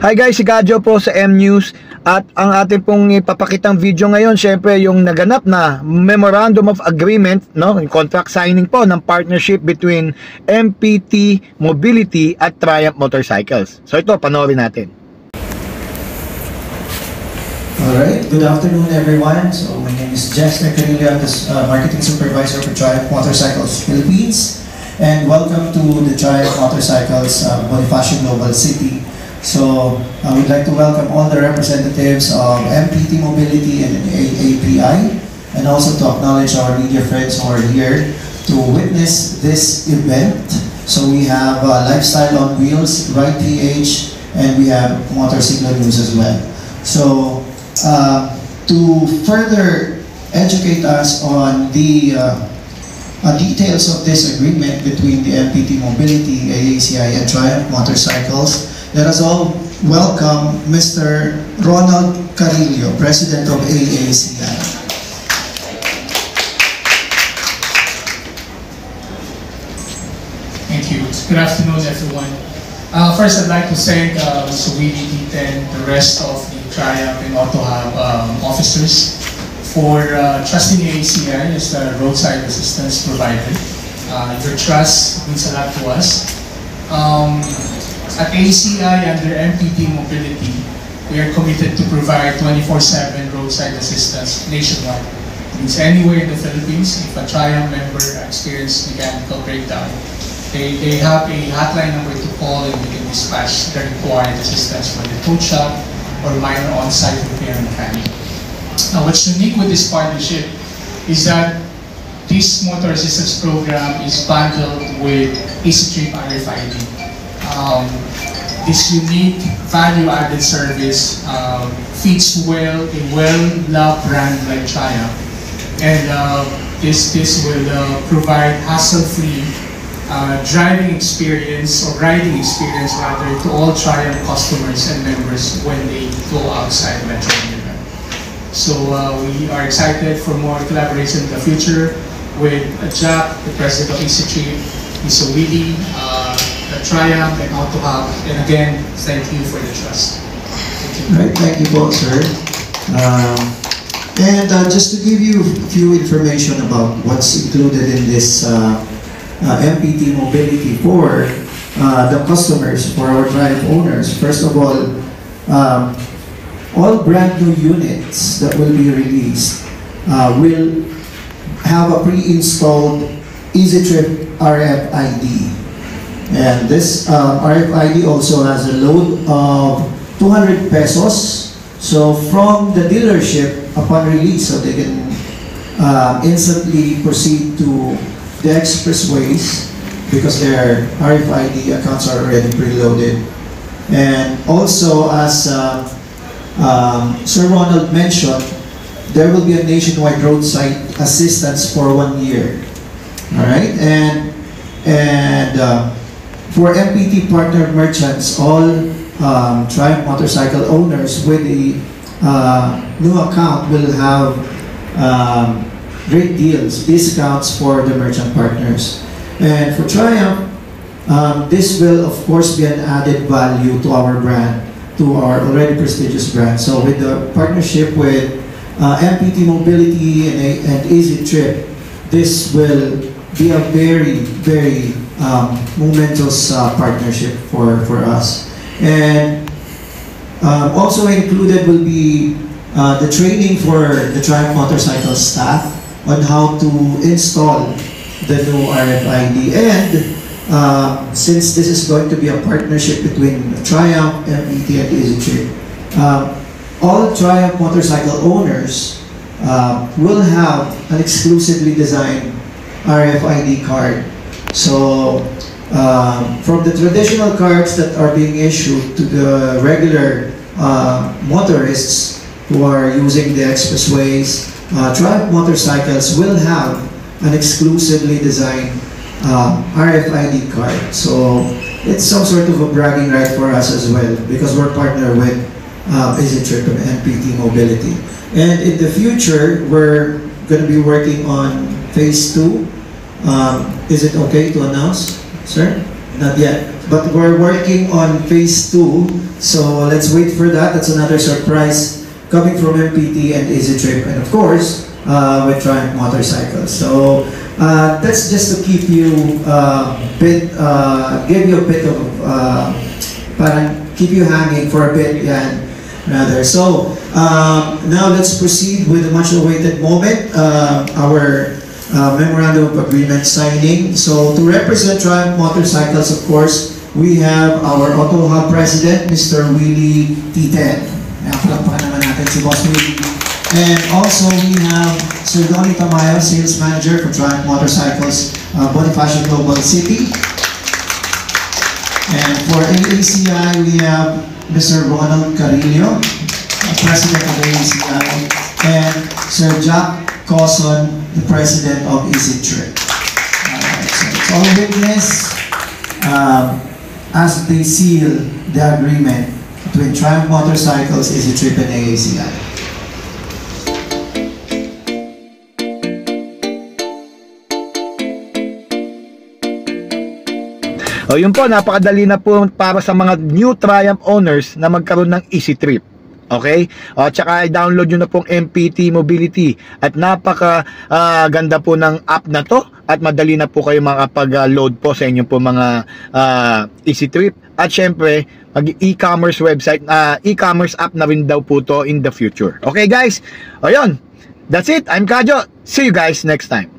Hi guys, si Kadjo po sa M-News at ang ating pong ipapakitang video ngayon, syempre yung naganap na Memorandum of Agreement, no, contract signing po ng partnership between MPT Mobility at Triumph Motorcycles. So ito, panoorin natin. Alright, good afternoon everyone. So my name is Jester Canilla, I'm the Marketing Supervisor for Triumph Motorcycles Philippines. And welcome to the Triumph Motorcycles Bonifacio Global City. So I would like to welcome all the representatives of MPT Mobility and AAPI, and also to acknowledge our media friends who are here to witness this event. So we have Lifestyle on Wheels, Ride PH, and we have Motorcycle News as well. So to further educate us on the details of this agreement between the MPT Mobility, AACI, and Triumph Motorcycles, let us all welcome Mr. Ronald Carillo, President of AACI. Thank you. Good afternoon, everyone. First, I'd like to thank Suwili Titen, the rest of the Triumph and AutoHub officers for trusting AACI as the roadside assistance provider. Your trust means a lot to us. At AACI, under MPT Mobility, we are committed to provide 24/7 roadside assistance nationwide. It means anywhere in the Philippines, if a Triumph member experiences mechanical breakdown, they have a hotline number to call and we can dispatch the required assistance for the tow shop or minor on-site repair mechanic. Now, what's unique with this partnership is that this motor assistance program is bundled with EasyTrip RFID. This unique value-added service fits well a well-loved brand like Triumph, and this will provide hassle-free driving experience or riding experience rather to all Triumph customers and members when they go outside Metro Manila. So we are excited for more collaboration in the future with Jack, the President of EasyTrip, Mr. Willie, the Triumph and AutoHub, and again, thank you for the trust. Thank you. Right, thank you both, sir. And just to give you a few information about what's included in this MPT Mobility for the customers, for our Triumph owners. First of all brand new units that will be released will have a pre-installed EasyTrip RFID. And this RFID also has a load of 200 pesos. So from the dealership, upon release, so they can instantly proceed to the expressways because their RFID accounts are already preloaded. And also, as Sir Ronald mentioned, there will be a nationwide roadside assistance for 1 year. All right, and for MPT partner merchants, all Triumph motorcycle owners with a new account will have great deals, discounts for the merchant partners. And for Triumph, this will of course be an added value to our brand, to our already prestigious brand. So with the partnership with MPT Mobility and EasyTrip, this will be a very, very momentous partnership for us. And also included will be the training for the Triumph Motorcycle staff on how to install the new RFID. And since this is going to be a partnership between Triumph, MPT, and EasyTrip, all Triumph motorcycle owners will have an exclusively designed RFID card. So from the traditional cards that are being issued to the regular motorists who are using the expressways, Triumph motorcycles will have an exclusively designed RFID card. So it's some sort of a bragging right for us as well because we're partnered with EasyTrip and MPT Mobility. And in the future, we're going to be working on phase 2. Is it okay to announce, sir? Not yet. but we're working on phase 2. So let's wait for that. That's another surprise coming from MPT and Easy Trip, and of course, with Triumph Motorcycles. So that's just to keep you give you a bit of parang keep you hanging for a bit, yan, rather. So now let's proceed with the much awaited moment, our memorandum of agreement signing. So to represent Triumph Motorcycles, of course, we have our Auto Hub President, Mr. Willie Titen. Napalakpakan naman natin si Boss Willie. And also we have Sir Donnie Tamayo, Sales Manager for Triumph Motorcycles, Bonifacio Global City. And for AACI, we have Mr. Ronald Carillo, President of AACI, and Sir Jack Coson, the President of Easy Trip. So it's all witness as they seal the agreement between Triumph Motorcycles, Easy Trip, and AACI. O yun po, napakadali na po para sa mga new Triumph owners na magkaroon ng Easy Trip. Okay? O tsaka i-download nyo na pong MPT Mobility at napaka ganda po ng app na to at madali na po kayo makapag-load po sa inyong po mga Easy Trip. At syempre, mag-e-commerce website, e-commerce app na rin daw po to in the future. Okay guys? O yun, that's it. I'm Kajo. See you guys next time.